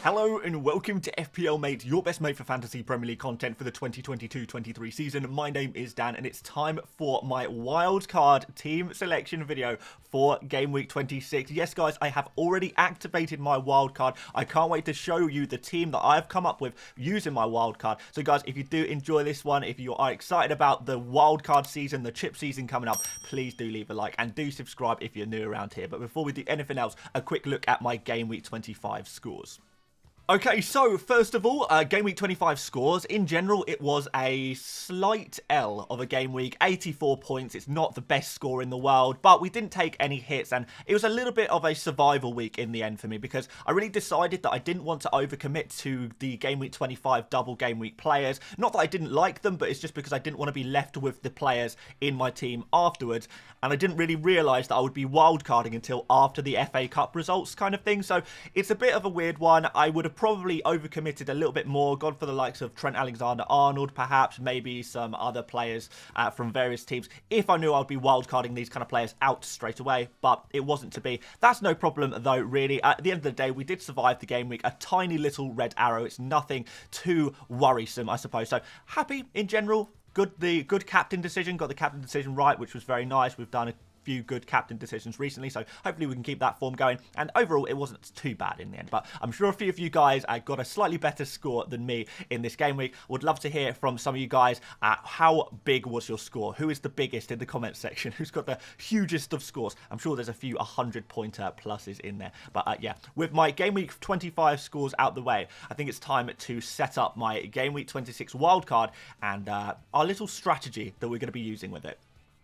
Hello and welcome to FPL Mate, your best mate for fantasy Premier League content for the 2022-23 season. My name is Dan and it's time for my wildcard team selection video for Game Week 26. Yes guys, I have already activated my wildcard. I can't wait to show you the team that I've come up with using my wildcard. So guys, if you do enjoy this one, if you are excited about the wildcard season, the chip season coming up, please do leave a like and do subscribe if you're new around here. But before we do anything else, a quick look at my Game Week 25 scores. Okay, so first of all, Game Week 25 scores. In general, it was a slight L of a game week, 84 points. It's not the best score in the world, but we didn't take any hits, and it was a little bit of a survival week in the end for me because I really decided that I didn't want to overcommit to the Game Week 25 double game week players. Not that I didn't like them, but it's just because I didn't want to be left with the players in my team afterwards, and I didn't really realise that I would be wildcarding until after the FA Cup results kind of thing, so it's a bit of a weird one. I would have probably overcommitted a little bit more, gone for the likes of Trent Alexander-Arnold, perhaps, maybe some other players from various teams, if I knew I'd be wildcarding these kind of players out straight away, but it wasn't to be. That's no problem though, really. At the end of the day, we did survive the game week, a tiny little red arrow. It's nothing too worrisome, I suppose. So happy in general. The good captain decision, got the captain decision right, which was very nice. We've done a few good captain decisions recently, so hopefully we can keep that form going, and overall it wasn't too bad in the end, but I'm sure a few of you guys got a slightly better score than me in this game week. Would love to hear from some of you guys. How big was your score? Who is the biggest in the comments section? Who's got the hugest of scores? I'm sure there's a few 100-pointer pluses in there, but yeah, with my game week 25 scores out the way, I think it's time to set up my game week 26 wildcard and our little strategy that we're going to be using with it.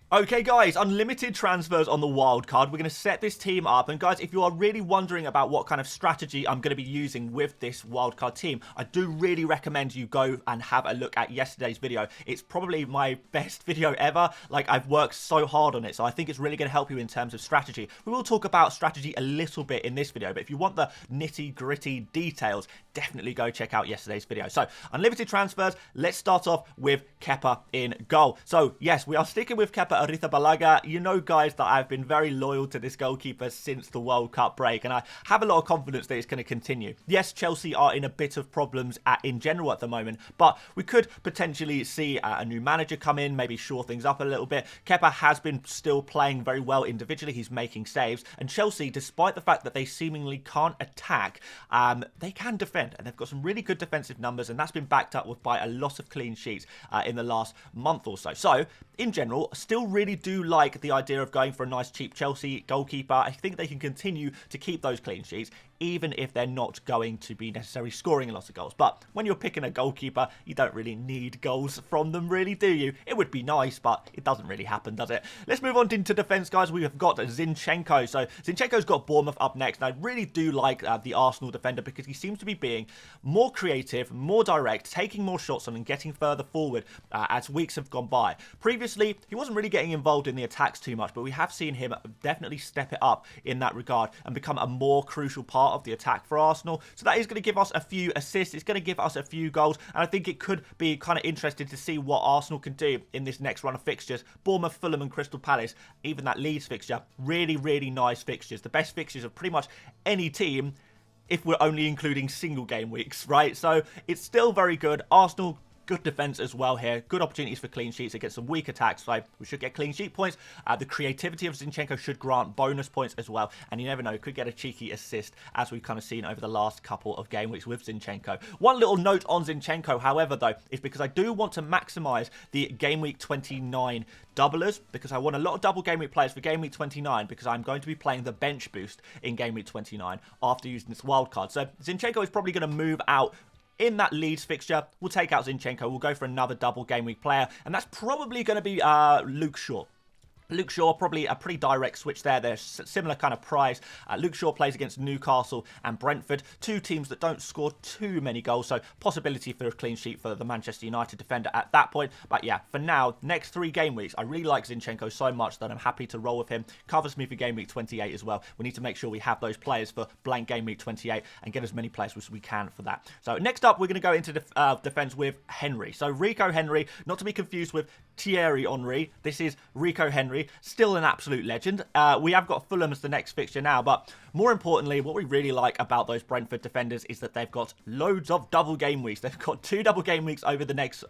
Okay guys, unlimited transfers on the wildcard. We're going to set this team up, and guys, if you are really wondering about what kind of strategy I'm going to be using with this wildcard team, I do really recommend you go and have a look at yesterday's video. It's probably my best video ever. Like, I've worked so hard on it, so I think it's really going to help you in terms of strategy. We will talk about strategy a little bit in this video, but if you want the nitty-gritty details, definitely go check out yesterday's video. So, unlimited transfers, let's start off with Kepa in goal. So, yes, we are sticking with Kepa Arrizabalaga. You know, guys, that I've been very loyal to this goalkeeper since the World Cup break, and I have a lot of confidence that it's going to continue. Yes, Chelsea are in a bit of problems in general at the moment, but we could potentially see a new manager come in, maybe shore things up a little bit. Kepa has been still playing very well individually. He's making saves, and Chelsea, despite the fact that they seemingly can't attack, they can defend, and they've got some really good defensive numbers, and that's been backed up with by a lot of clean sheets in the last month or so. So, in general, still really do like the idea of going for a nice cheap Chelsea goalkeeper. I think they can continue to keep those clean sheets, even if they're not going to be necessarily scoring a lot of goals. But when you're picking a goalkeeper, you don't really need goals from them, really, do you? It would be nice, but it doesn't really happen, does it? Let's move on into defence, guys. We have got Zinchenko. So Zinchenko's got Bournemouth up next, and I really do like the Arsenal defender because he seems to be being more creative, more direct, taking more shots on and getting further forward as weeks have gone by. Previously, he wasn't really getting involved in the attacks too much, but we have seen him definitely step it up in that regard and become a more crucial part of the attack for Arsenal. So that is going to give us a few assists. It's going to give us a few goals, and I think it could be kind of interesting to see what Arsenal can do in this next run of fixtures. Bournemouth, Fulham and Crystal Palace, even that Leeds fixture, really, really nice fixtures. The best fixtures of pretty much any team if we're only including single game weeks, right? So it's still very good. Arsenal, good defence as well here. Good opportunities for clean sheets against some weak attacks. So we should get clean sheet points. The creativity of Zinchenko should grant bonus points as well. And you never know, could get a cheeky assist as we've kind of seen over the last couple of game weeks with Zinchenko. One little note on Zinchenko, however, though, is because I do want to maximise the game week 29 doublers, because I want a lot of double game week players for game week 29, because I'm going to be playing the bench boost in game week 29 after using this wildcard. So Zinchenko is probably going to move out in that Leeds fixture. We'll take out Zinchenko. We'll go for another double game week player, and that's probably going to be Luke Shaw. Luke Shaw, probably a pretty direct switch there. They're similar kind of price. Luke Shaw plays against Newcastle and Brentford, two teams that don't score too many goals, so possibility for a clean sheet for the Manchester United defender at that point. But yeah, for now, next 3 game weeks, I really like Zinchenko so much that I'm happy to roll with him. Covers me for game week 28 as well. We need to make sure we have those players for blank game week 28 and get as many players as we can for that. So next up, we're going to go into defence with Henry. So Rico Henry, not to be confused with Thierry Henry. This is Rico Henry, still an absolute legend. We have got Fulham as the next fixture now, but more importantly, what we really like about those Brentford defenders is that they've got loads of double game weeks. They've got 2 double game weeks over the next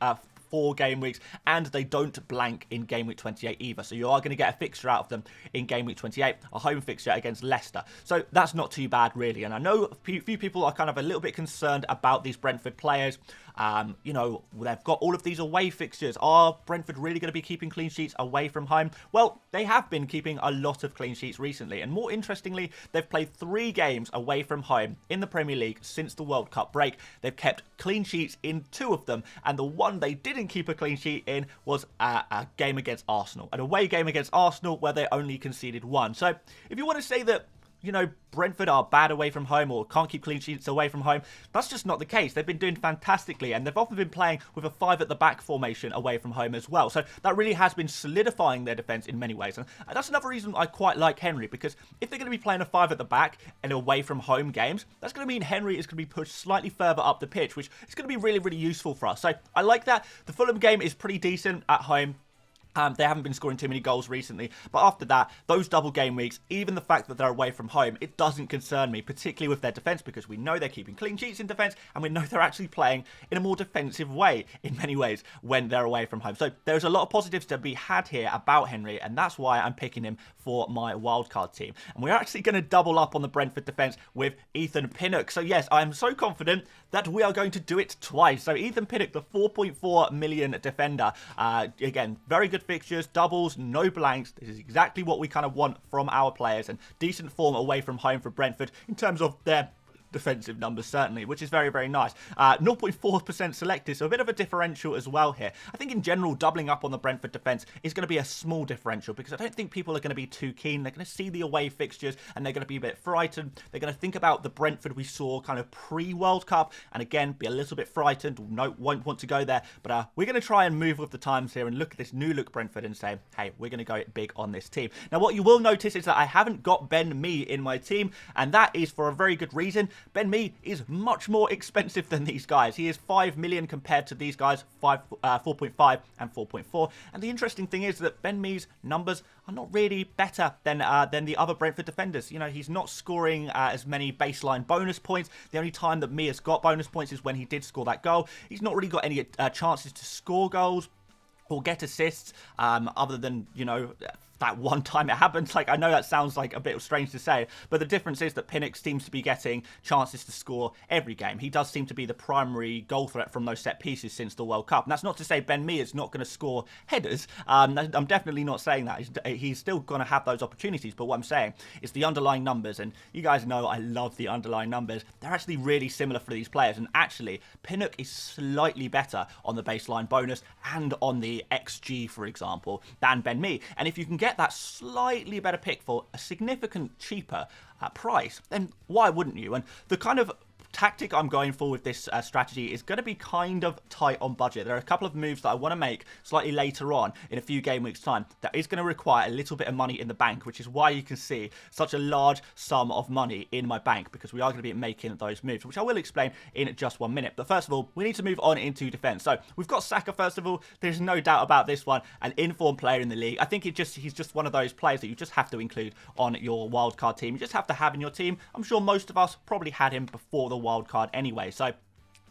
4 game weeks, and they don't blank in game week 28 either. So you are going to get a fixture out of them in game week 28, a home fixture against Leicester. So that's not too bad, really. And I know a few people are kind of a little bit concerned about these Brentford players. You know, they've got all of these away fixtures. Are Brentford really going to be keeping clean sheets away from home? Well, they have been keeping a lot of clean sheets recently. And more interestingly, they've played 3 games away from home in the Premier League since the World Cup break. They've kept clean sheets in 2 of them. And the one they didn't keep a clean sheet in was a game against Arsenal. An away game against Arsenal where they only conceded 1. So if you want to say that, you know, Brentford are bad away from home or can't keep clean sheets away from home, that's just not the case. They've been doing fantastically, and they've often been playing with a 5 at the back formation away from home as well. So that really has been solidifying their defence in many ways. And that's another reason I quite like Henry, because if they're going to be playing a 5 at the back in away from home games, that's going to mean Henry is going to be pushed slightly further up the pitch, which is going to be really, really useful for us. So I like that. The Fulham game is pretty decent at home. They haven't been scoring too many goals recently, but after that, those double game weeks, even the fact that they're away from home, it doesn't concern me, particularly with their defence, because we know they're keeping clean sheets in defence, and we know they're actually playing in a more defensive way in many ways when they're away from home. So there's a lot of positives to be had here about Henry, and that's why I'm picking him for my wildcard team. And we're actually going to double up on the Brentford defence with Ethan Pinnock. So yes, I am so confident that we are going to do it twice. So Ethan Pinnock, the 4.4 million defender, again, very good fixtures, doubles, no blanks. This is exactly what we kind of want from our players, and decent form away from home for Brentford in terms of their defensive numbers, certainly, which is very, very nice. 0.4% selected, so a bit of a differential as well here. I think in general, doubling up on the Brentford defence is going to be a small differential, because I don't think people are going to be too keen. They're going to see the away fixtures and they're going to be a bit frightened. They're going to think about the Brentford we saw kind of pre-World Cup and again be a little bit frightened. No, won't want to go there, but we're going to try and move with the times here and look at this new look Brentford and say, hey, we're going to go big on this team. Now, what you will notice is that I haven't got Ben Mee in my team, and that is for a very good reason. Ben Mee is much more expensive than these guys. He is 5 million compared to these guys, 4.5 and 4.4. And the interesting thing is that Ben Mee's numbers are not really better than the other Brentford defenders. You know, he's not scoring as many baseline bonus points. The only time that Mee has got bonus points is when he did score that goal. He's not really got any chances to score goals or get assists, other than, you know, that one time it happens. Like, I know that sounds like a bit strange to say, but the difference is that Pinnock seems to be getting chances to score every game. He does seem to be the primary goal threat from those set pieces since the World Cup. And that's not to say Ben Mee is not going to score headers. I'm definitely not saying that. He's still going to have those opportunities, but what I'm saying is the underlying numbers, and you guys know I love the underlying numbers. They're actually really similar for these players, and actually Pinnock is slightly better on the baseline bonus and on the XG, for example, than Ben Mee. And if you can get that slightly better pick for a significant cheaper price, then why wouldn't you? And the kind of tactic I'm going for with this strategy is going to be kind of tight on budget. There are a couple of moves that I want to make slightly later on in a few game weeks time that is going to require a little bit of money in the bank, which is why you can see such a large sum of money in my bank, because we are going to be making those moves, which I will explain in just 1 minute. But first of all, we need to move on into defense. So we've got Saka first of all. There's no doubt about this one, an informed player in the league. I think he's just one of those players that you just have to include on your wildcard team. You just have to have in your team. I'm sure most of us probably had him before the wild card anyway, so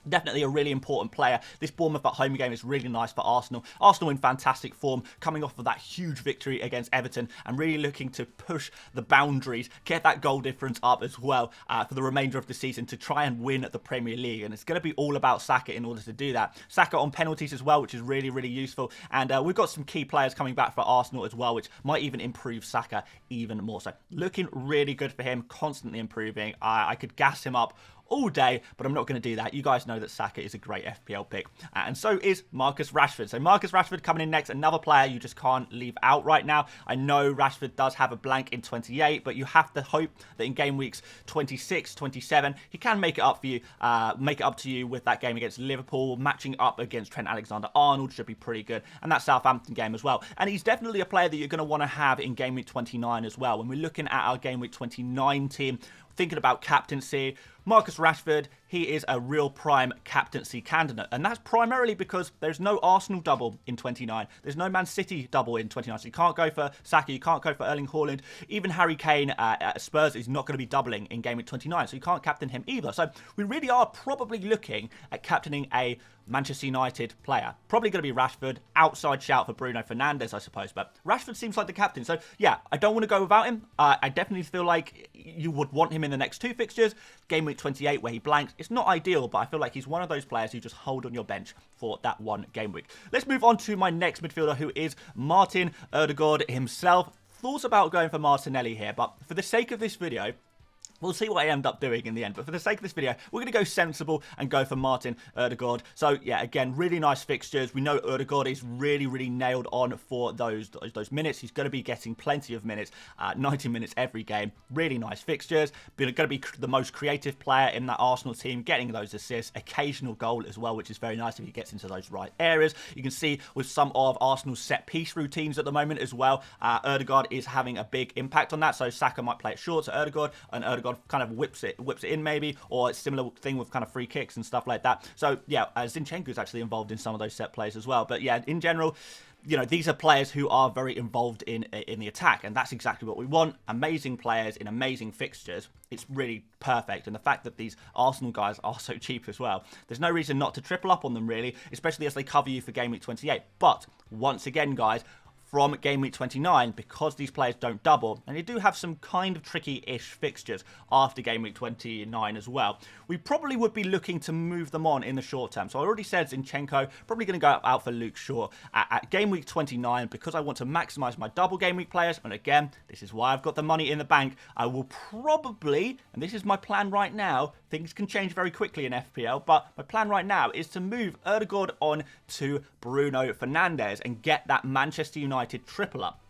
definitely a really important player. This Bournemouth at home game is really nice for Arsenal. Arsenal in fantastic form, coming off of that huge victory against Everton and really looking to push the boundaries, get that goal difference up as well for the remainder of the season to try and win at the Premier League. And it's going to be all about Saka in order to do that. Saka on penalties as well, which is really, really useful. And we've got some key players coming back for Arsenal as well, which might even improve Saka even more. So looking really good for him, constantly improving. I could gas him up all day, but I'm not going to do that. You guys know that Saka is a great FPL pick, and so is Marcus Rashford. So Marcus Rashford coming in next, another player you just can't leave out right now. I know Rashford does have a blank in 28, but you have to hope that in game weeks 26, 27, he can make it up for you, make it up to you with that game against Liverpool, matching up against Trent Alexander-Arnold should be pretty good, and that Southampton game as well. And he's definitely a player that you're going to want to have in game week 29 as well. When we're looking at our game week 29 team, thinking about captaincy, Marcus Rashford, he is a real prime captaincy candidate. And that's primarily because there's no Arsenal double in 29. There's no Man City double in 29. So you can't go for Saka, you can't go for Erling Haaland. Even Harry Kane at Spurs is not going to be doubling in game week 29. So you can't captain him either. So we really are probably looking at captaining a Manchester United player. Probably going to be Rashford. Outside shout for Bruno Fernandes, I suppose. But Rashford seems like the captain. So yeah, I don't want to go without him. I definitely feel like you would want him in the next 2 fixtures. Game week 28 where he blanks. It's not ideal, but I feel like he's one of those players who just hold on your bench for that one game week. Let's move on to my next midfielder, who is Martin Ødegaard himself. Thoughts about going for Martinelli here, but for the sake of this video, we'll see what I end up doing in the end. But for the sake of this video, we're going to go sensible and go for Martin Ødegaard. So, yeah, again, really nice fixtures. We know Ødegaard is really, really nailed on for those minutes. He's going to be getting plenty of minutes, 90 minutes every game. Really nice fixtures. Going to be the most creative player in that Arsenal team, getting those assists. Occasional goal as well, which is very nice if he gets into those right areas. You can see with some of Arsenal's set-piece routines at the moment as well, Ødegaard is having a big impact on that. So, Saka might play it short to Ødegaard, and Ødegaard kind of whips it in maybe, or a similar thing with kind of free kicks and stuff like that. So yeah, Zinchenko's actually involved in some of those set plays as well. But yeah, in general, you know, these are players who are very involved in the attack, and that's exactly what we want. Amazing players in amazing fixtures. It's really perfect, and the fact that these Arsenal guys are so cheap as well, there's no reason not to triple up on them really, especially as they cover you for game week 28. But once again, guys, from game week 29, because these players don't double, and they do have some kind of tricky-ish fixtures after game week 29 as well, we probably would be looking to move them on in the short term. So I already said Zinchenko, probably going to go out for Luke Shaw at game week 29, because I want to maximise my double game week players. And again, this is why I've got the money in the bank. I will probably, and this is my plan right now, things can change very quickly in FPL, but my plan right now is to move Ødegaard on to Bruno Fernandes and get that Manchester United triple up.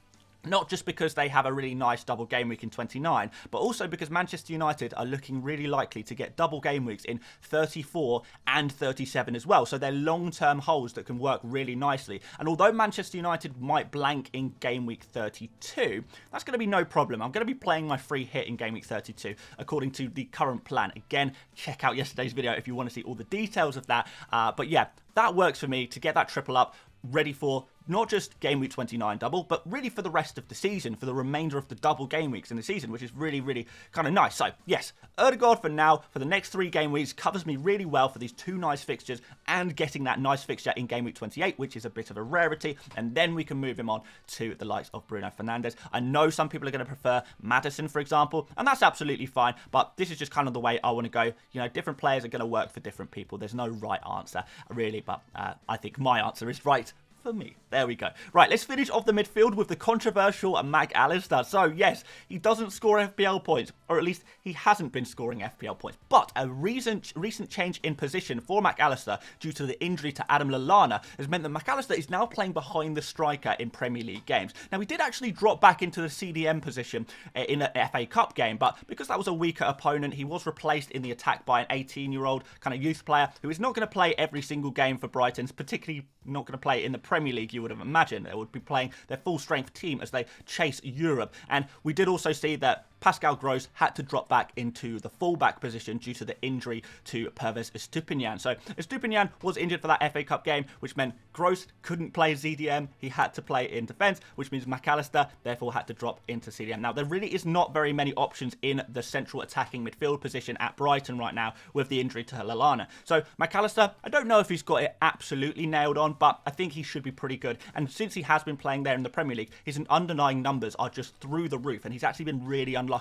Not just because they have a really nice double game week in 29, but also because Manchester United are looking really likely to get double game weeks in 34 and 37 as well. So they're long-term holds that can work really nicely. And although Manchester United might blank in game week 32, that's going to be no problem. I'm going to be playing my free hit in game week 32 according to the current plan. Again, check out yesterday's video if you want to see all the details of that. But yeah, that works for me to get that triple up ready for not just game week 29 double, but really for the rest of the season, for the remainder of the double game weeks in the season, which is really, really kind of nice. So, yes, Ødegaard for now, for the next 3 game weeks, covers me really well for these 2 nice fixtures and getting that nice fixture in game week 28, which is a bit of a rarity, and then we can move him on to the likes of Bruno Fernandes. I know some people are going to prefer Maddison, for example, and that's absolutely fine, but this is just kind of the way I want to go. You know, different players are going to work for different people. There's no right answer, really, but I think my answer is right for me. There we go. Right, let's finish off the midfield with the controversial Mac Allister. So, yes, he doesn't score FPL points, or at least he hasn't been scoring FPL points. But a recent change in position for Mac Allister due to the injury to Adam Lallana has meant that Mac Allister is now playing behind the striker in Premier League games. Now, he did actually drop back into the CDM position in an FA Cup game, but because that was a weaker opponent, he was replaced in the attack by an 18-year-old kind of youth player who is not going to play every single game for Brighton, particularly not going to play in the Premier League, you would have imagined. They would be playing their full-strength team as they chase Europe. And we did also see that Pascal Gross had to drop back into the fullback position due to the injury to Pervez Estupiñán. So Estupiñán was injured for that FA Cup game, which meant Gross couldn't play ZDM. He had to play in defence, which means Mac Allister therefore had to drop into CDM. Now, there really is not very many options in the central attacking midfield position at Brighton right now with the injury to Lallana. So Mac Allister, I don't know if he's got it absolutely nailed on, but I think he should be pretty good. And since he has been playing there in the Premier League, his underlying numbers are just through the roof, and he's actually been really unlucky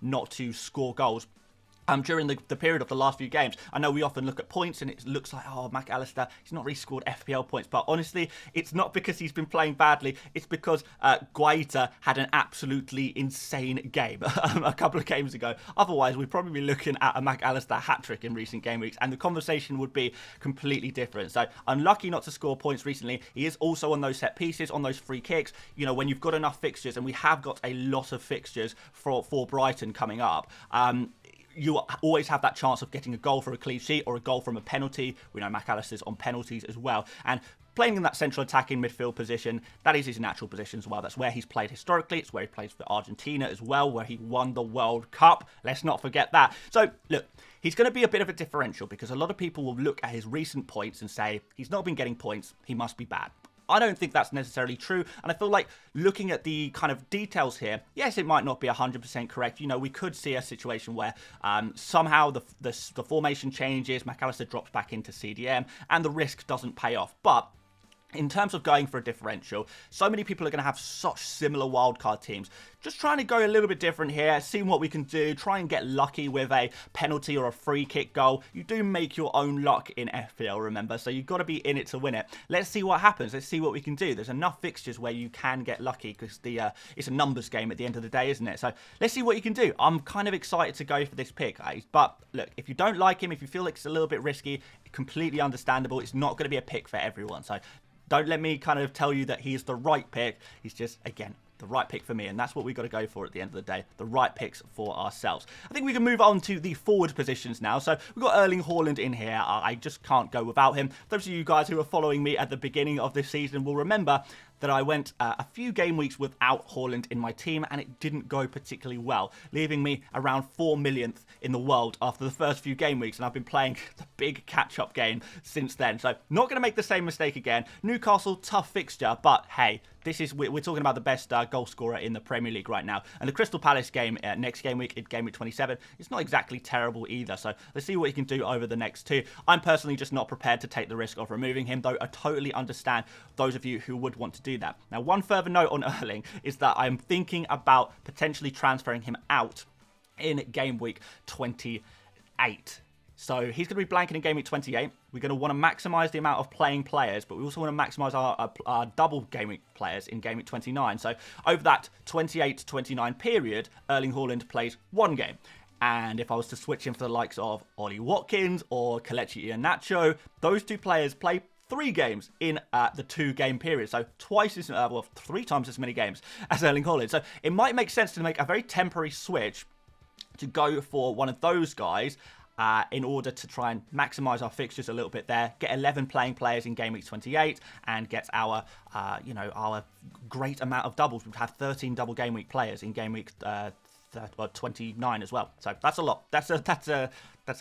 not to score goals during the period of the last few games. I know we often look at points and it looks like, oh, Mac Allister, he's not really scored FPL points. But honestly, it's not because he's been playing badly. It's because Guaita had an absolutely insane game a couple of games ago. Otherwise, we'd probably be looking at a Mac Allister hat-trick in recent game weeks, and the conversation would be completely different. So, unlucky not to score points recently. He is also on those set pieces, on those free kicks. You know, when you've got enough fixtures, and we have got a lot of fixtures for Brighton coming up, you always have that chance of getting a goal for a clean sheet or a goal from a penalty. We know Mac Allister's on penalties as well. And playing in that central attacking midfield position. That is his natural position as well. That's where he's played historically. It's where he plays for Argentina as well, where he won the World Cup. Let's not forget that. So, look, he's going to be a bit of a differential because a lot of people will look at his recent points and say, he's not been getting points, he must be bad. I don't think that's necessarily true, and I feel like looking at the kind of details here, yes, it might not be 100% correct. You know, we could see a situation where somehow the formation changes, McAllister drops back into CDM, and the risk doesn't pay off. But in terms of going for a differential, so many people are going to have such similar wildcard teams. Just trying to go a little bit different here, seeing what we can do, try and get lucky with a penalty or a free kick goal. You do make your own luck in FPL, remember, so you've got to be in it to win it. Let's see what happens. Let's see what we can do. There's enough fixtures where you can get lucky because it's a numbers game at the end of the day, isn't it? So let's see what you can do. I'm kind of excited to go for this pick, guys. But look, if you don't like him, if you feel like it's a little bit risky, completely understandable. It's not going to be a pick for everyone. So don't let me kind of tell you that he's the right pick. He's just, again, the right pick for me, and that's what we've got to go for at the end of the day, the right picks for ourselves. I think we can move on to the forward positions now. So we've got Erling Haaland in here. I just can't go without him. Those of you guys who are following me at the beginning of this season will remember that I went a few game weeks without Haaland in my team, and it didn't go particularly well, leaving me around 4 millionth in the world after the first few game weeks, and I've been playing the big catch-up game since then. So not going to make the same mistake again. Newcastle, tough fixture, but hey, we're talking about the best goal scorer in the Premier League right now. And the Crystal Palace game next game week, in game week 27, it's not exactly terrible either. So let's see what he can do over the next two. I'm personally just not prepared to take the risk of removing him, though I totally understand those of you who would want to do that. Now, one further note on Erling is that I'm thinking about potentially transferring him out in game week 28. So he's going to be blanking in game week 28. We're going to want to maximise the amount of playing players, but we also want to maximise our double game week players in game week 29. So over that 28-29 period, Erling Haaland plays one game. And if I was to switch him for the likes of Ollie Watkins or Kelechi Iheanacho, those two players play 3 games in the 2-game period. So well, 3 times as many games as Erling Haaland. So it might make sense to make a very temporary switch to go for one of those guys in order to try and maximise our fixtures a little bit there, get 11 playing players in game week 28, and get our, our great amount of doubles. We'd have 13 double game week players in game week 29 as well. So that's a lot. That's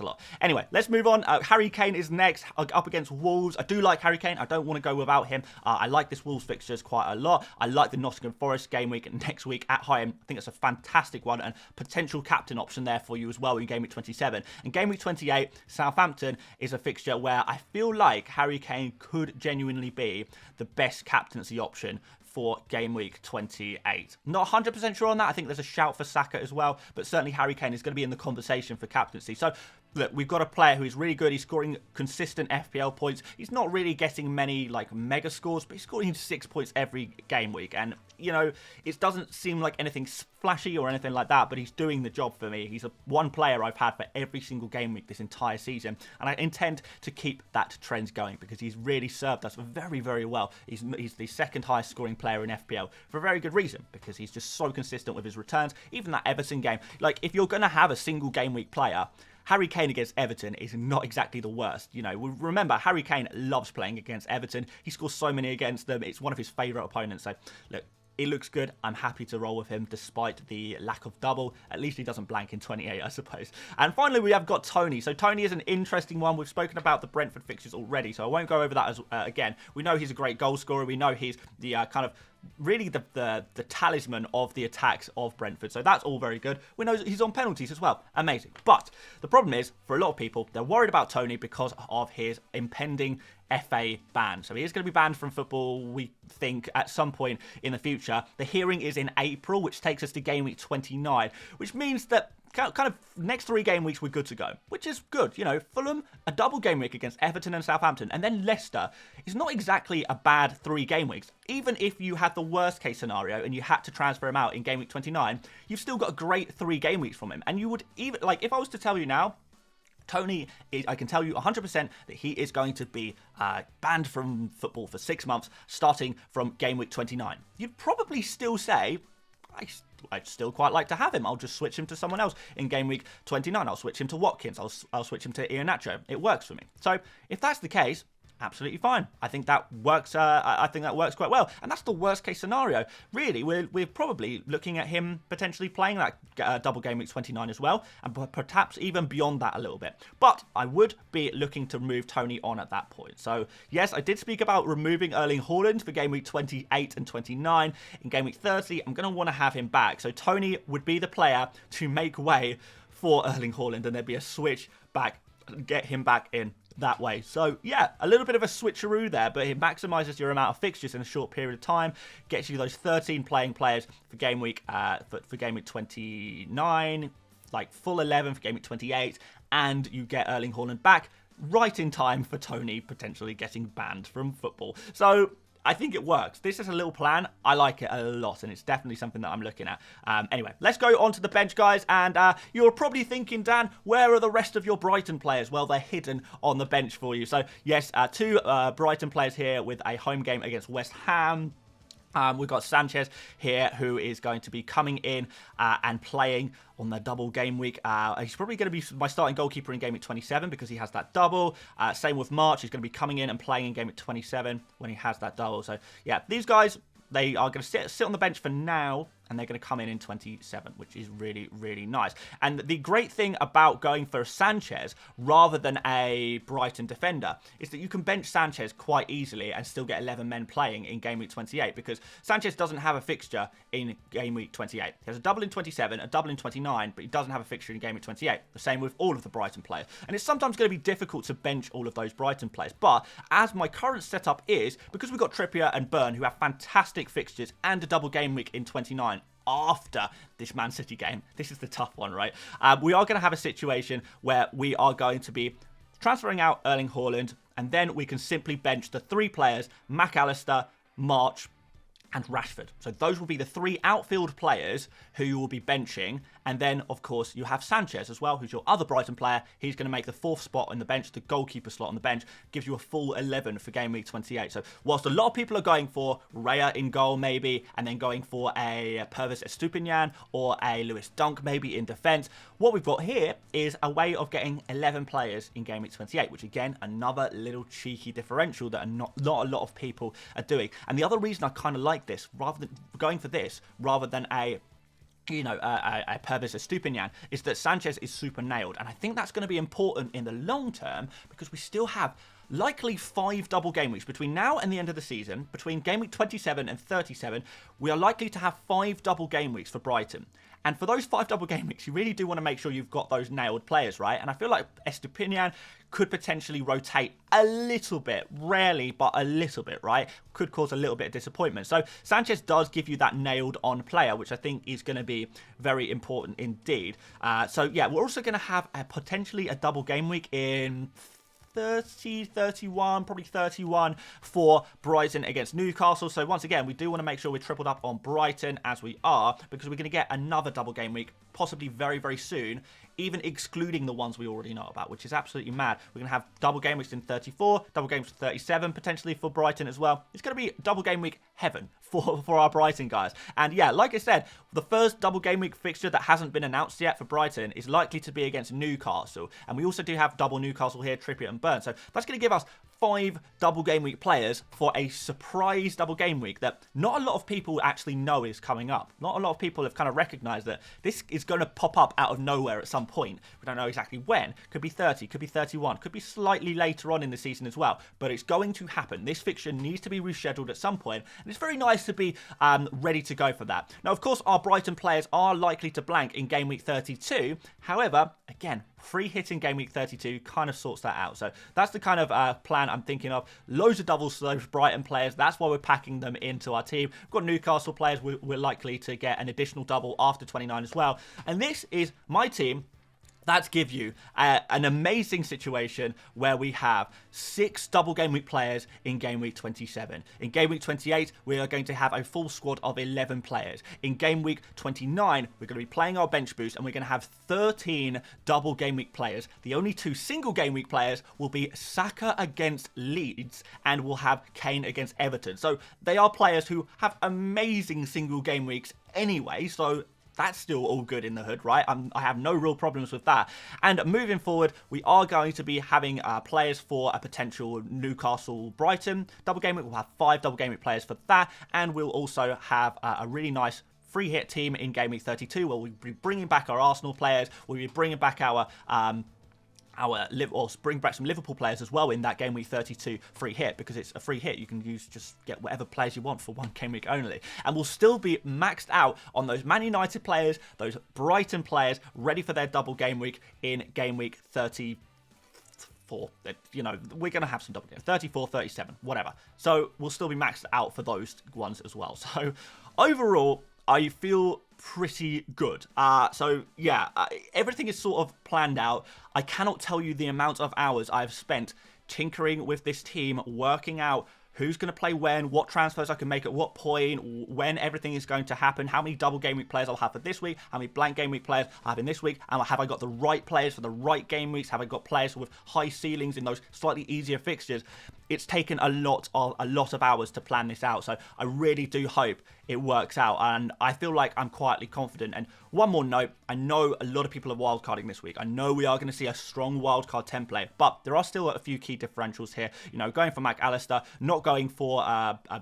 a lot. Anyway, let's move on. Harry Kane is next up against Wolves. I do like Harry Kane. I don't want to go without him. I like this Wolves fixtures quite a lot. I like the Nottingham Forest game week and next week at home. I think it's a fantastic one and potential captain option there for you as well in game week 27. And game week 28, Southampton is a fixture where I feel like Harry Kane could genuinely be the best captaincy option for game week 28. Not 100% sure on that. I think there's a shout for Saka as well, but certainly Harry Kane is going to be in the conversation for captaincy. So look, we've got a player who is really good. He's scoring consistent FPL points. He's not really getting many like mega scores, but he's scoring 6 points every game week. And, you know, it doesn't seem like anything flashy or anything like that, but he's doing the job for me. He's one player I've had for every single game week this entire season. And I intend to keep that trend going because he's really served us very, very well. He's the second highest scoring player in FPL for a very good reason, because he's just so consistent with his returns. Even that Everton game, like if you're going to have a single game week player, Harry Kane against Everton is not exactly the worst. You know, remember, Harry Kane loves playing against Everton. He scores so many against them. It's one of his favourite opponents. So, look, it looks good. I'm happy to roll with him despite the lack of double. At least he doesn't blank in 28, I suppose. And finally, we have got Tony. So Tony is an interesting one. We've spoken about the Brentford fixtures already, so I won't go over that again. We know he's a great goal scorer. We know he's the kind of really the talisman of the attacks of Brentford. So that's all very good. We know he's on penalties as well. Amazing. But the problem is, for a lot of people, they're worried about Tony because of his impending FA ban. So he is going to be banned from football, we think, at some point in the future. The hearing is in April, which takes us to game week 29, which means that kind of next 3 game weeks we're good to go, which is good. You know, Fulham, a double game week against Everton and Southampton, and then Leicester is not exactly a bad 3 game weeks. Even if you had the worst case scenario and you had to transfer him out in game week 29, you've still got a great 3 game weeks from him. And you would even, like, if I was to tell you now, Tony, I can tell you 100% that he is going to be banned from football for 6 months, starting from game week 29. You'd probably still say, I'd still quite like to have him. I'll just switch him to someone else in game week 29. I'll switch him to Watkins. I'll switch him to Iheanacho. It works for me. So if that's the case, absolutely fine. I think that works. I think that works quite well, and that's the worst case scenario. Really, we're probably looking at him potentially playing that double game week 29 as well, and perhaps even beyond that a little bit. But I would be looking to move Tony on at that point. So yes, I did speak about removing Erling Haaland for game week 28 and 29. In game week 30, I'm going to want to have him back. So Tony would be the player to make way for Erling Haaland, and there'd be a switch back, get him back in that way. So yeah, a little bit of a switcheroo there, but it maximizes your amount of fixtures in a short period of time, gets you those 13 playing players for game week for game week 29, like full 11 for game week 28, and you get Erling Haaland back right in time for Tony potentially getting banned from football. So I think it works. This is a little plan. I like it a lot, and it's definitely something that I'm looking at. Anyway, let's go on to the bench, guys. And you're probably thinking, Dan, where are the rest of your Brighton players? Well, they're hidden on the bench for you. So, yes, two Brighton players here with a home game against West Ham. We've got Sanchez here, who is going to be coming in and playing on the double game week. He's probably going to be my starting goalkeeper in game week 27 because he has that double. Same with March. He's going to be coming in and playing in game week 27 when he has that double. So, yeah, these guys, they are going to sit on the bench for now, and they're going to come in 27, which is really, really nice. And the great thing about going for Sanchez rather than a Brighton defender is that you can bench Sanchez quite easily and still get 11 men playing in game week 28, because Sanchez doesn't have a fixture in game week 28. He has a double in 27, a double in 29, but he doesn't have a fixture in game week 28. The same with all of the Brighton players. And it's sometimes going to be difficult to bench all of those Brighton players. But as my current setup is, because we've got Trippier and Burn, who have fantastic fixtures and a double game week in 29, after this Man City game, this is the tough one, right? We are going to have a situation where we are going to be transferring out Erling Haaland, and then we can simply bench the three players, McAllister, March, and Rashford. So those will be the three outfield players who you will be benching. And then, of course, you have Sanchez as well, who's your other Brighton player. He's going to make the fourth spot on the bench, the goalkeeper slot on the bench. Gives you a full 11 for game week 28. So whilst a lot of people are going for Raya in goal maybe, and then going for a Pervis Estupiñán or a Lewis Dunk maybe in defence, what we've got here is a way of getting 11 players in game week 28, which again, another little cheeky differential that not a lot of people are doing. And the other reason I kind of like this, rather than going for this, rather than a Pervis Estupiñán, is that Sanchez is super nailed. And I think that's going to be important in the long term, because we still have likely 5 double game weeks between now and the end of the season. Between game week 27 and 37, we are likely to have 5 double game weeks for Brighton. And for those 5 double game weeks, you really do want to make sure you've got those nailed players, right? And I feel like Estupiñán could potentially rotate a little bit, rarely, but a little bit, right? Could cause a little bit of disappointment. So Sanchez does give you that nailed on player, which I think is going to be very important indeed. So yeah, we're also going to have potentially a double game week in 30, 31, probably 31 for Brighton against Newcastle. So once again, we do want to make sure we're tripled up on Brighton, as we are, because we're going to get another double game week possibly very, very soon, even excluding the ones we already know about, which is absolutely mad. We're going to have double game weeks in 34, double game weeks in 37 potentially for Brighton as well. It's going to be double game week heaven for our Brighton guys. And yeah, like I said, the first double game week fixture that hasn't been announced yet for Brighton is likely to be against Newcastle. And we also do have double Newcastle here, Trippier and Burn. So that's going to give us 5 double game week players for a surprise double game week that not a lot of people actually know is coming up. Not a lot of people have kind of recognized that this is going to pop up out of nowhere at some point. We don't know exactly when. Could be 30, could be 31, could be slightly later on in the season as well. But it's going to happen. This fixture needs to be rescheduled at some point, and it's very nice to be ready to go for that. Now, of course, our Brighton players are likely to blank in game week 32. However, again, free hit in game week 32 kind of sorts that out. So that's the kind of plan I'm thinking of. Loads of doubles for those Brighton players. That's why we're packing them into our team. We've got Newcastle players. We're likely to get an additional double after 29 as well. And this is my team. That gives you an amazing situation where we have 6 double game week players in game week 27. In game week 28, we are going to have a full squad of 11 players. In game week 29, we're going to be playing our bench boost, and we're going to have 13 double game week players. The only 2 single game week players will be Saka against Leeds, and we'll have Kane against Everton. So they are players who have amazing single game weeks anyway, so that's still all good in the hood, right? I have no real problems with that. And moving forward, we are going to be having players for a potential Newcastle-Brighton double game week. We'll have 5 double game week players for that, and we'll also have a really nice free hit team in game week 32, where we'll be bringing back our Arsenal players. We'll be bringing back bring back some Liverpool players as well in that game week 32 free hit, because it's a free hit. You can just get whatever players you want for one game week only, and we'll still be maxed out on those Man United players, those Brighton players, ready for their double game week in game week 34. You know, we're going to have some double games, 34, 37, whatever. So we'll still be maxed out for those ones as well. So overall, I feel pretty good. So yeah, everything is sort of planned out. I cannot tell you the amount of hours I've spent tinkering with this team, working out who's going to play when, what transfers I can make at what point, when everything is going to happen, how many double game week players I'll have for this week, how many blank game week players I have in this week, and have I got the right players for the right game weeks, have I got players with high ceilings in those slightly easier fixtures. It's taken a lot of hours to plan this out, so I really do hope it works out, and I feel like I'm quietly confident. And one more note, I know a lot of people are wildcarding this week. I know we are going to see a strong wildcard template, but there are still a few key differentials here. You know, going for Mac Allister, not going for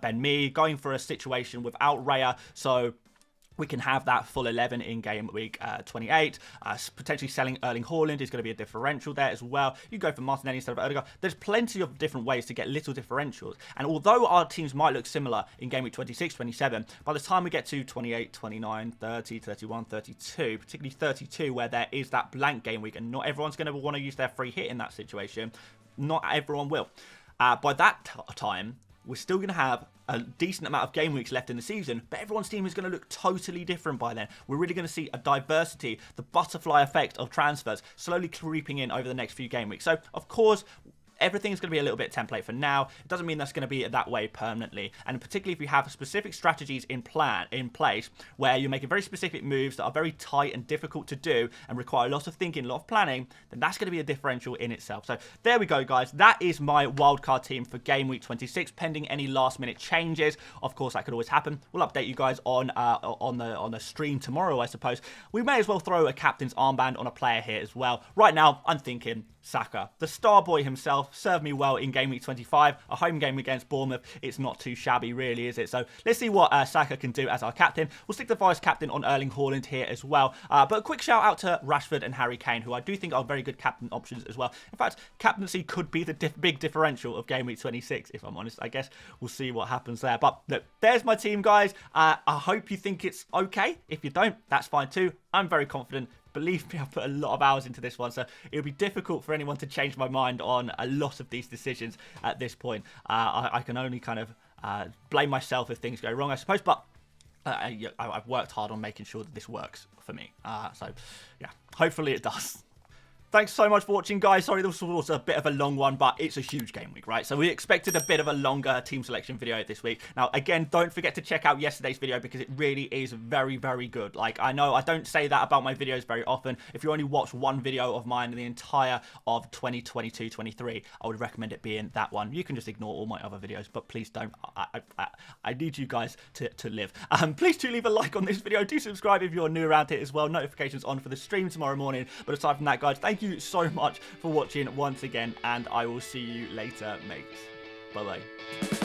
Ben Mee, going for a situation without Raya, so we can have that full 11 in game week 28. Potentially selling Erling Haaland is going to be a differential there as well. You go for Martinelli instead of Odegaard. There's plenty of different ways to get little differentials. And although our teams might look similar in game week 26, 27, by the time we get to 28, 29, 30, 31, 32, particularly 32, where there is that blank game week and not everyone's going to want to use their free hit in that situation, not everyone will. By that time, we're still going to have a decent amount of game weeks left in the season, but everyone's team is going to look totally different by then. We're really going to see a diversity, the butterfly effect of transfers slowly creeping in over the next few game weeks. So, of course, everything is going to be a little bit template for now. It doesn't mean that's going to be that way permanently. And particularly if you have specific strategies in place where you're making very specific moves that are very tight and difficult to do and require a lot of thinking, a lot of planning, then that's going to be a differential in itself. So there we go, guys. That is my wildcard team for game week 26, pending any last minute changes. Of course, that could always happen. We'll update you guys on the stream tomorrow, I suppose. We may as well throw a captain's armband on a player here as well. Right now, I'm thinking Saka, the star boy himself, served me well in game week 25. A home game against Bournemouth, it's not too shabby really, is it? So let's see what Saka can do as our captain. We'll stick the vice captain on Erling Haaland here as well. But a quick shout out to Rashford and Harry Kane, who I do think are very good captain options as well. In fact, captaincy could be the big differential of game week 26, if I'm honest. I guess we'll see what happens there. But look, there's my team, guys. I hope you think it's okay. If you don't, that's fine too. I'm very confident. Believe me, I've put a lot of hours into this one, so it'll be difficult for anyone to change my mind on a lot of these decisions at this point. I can only kind of blame myself if things go wrong, I suppose, but I've worked hard on making sure that this works for me. So, yeah, hopefully it does. Thanks so much for watching, guys. Sorry, this was a bit of a long one, but it's a huge game week, right? So we expected a bit of a longer team selection video this week. Now, again, don't forget to check out yesterday's video because it really is very, very good. Like, I know I don't say that about my videos very often. If you only watch one video of mine in the entire of 2022-23, I would recommend it being that one. You can just ignore all my other videos, but please don't. I need you guys to live. Please do leave a like on this video. Do subscribe if you're new around here as well. Notifications on for the stream tomorrow morning. But aside from that, guys, thank you so much for watching once again, and I will see you later, mates. Bye-bye.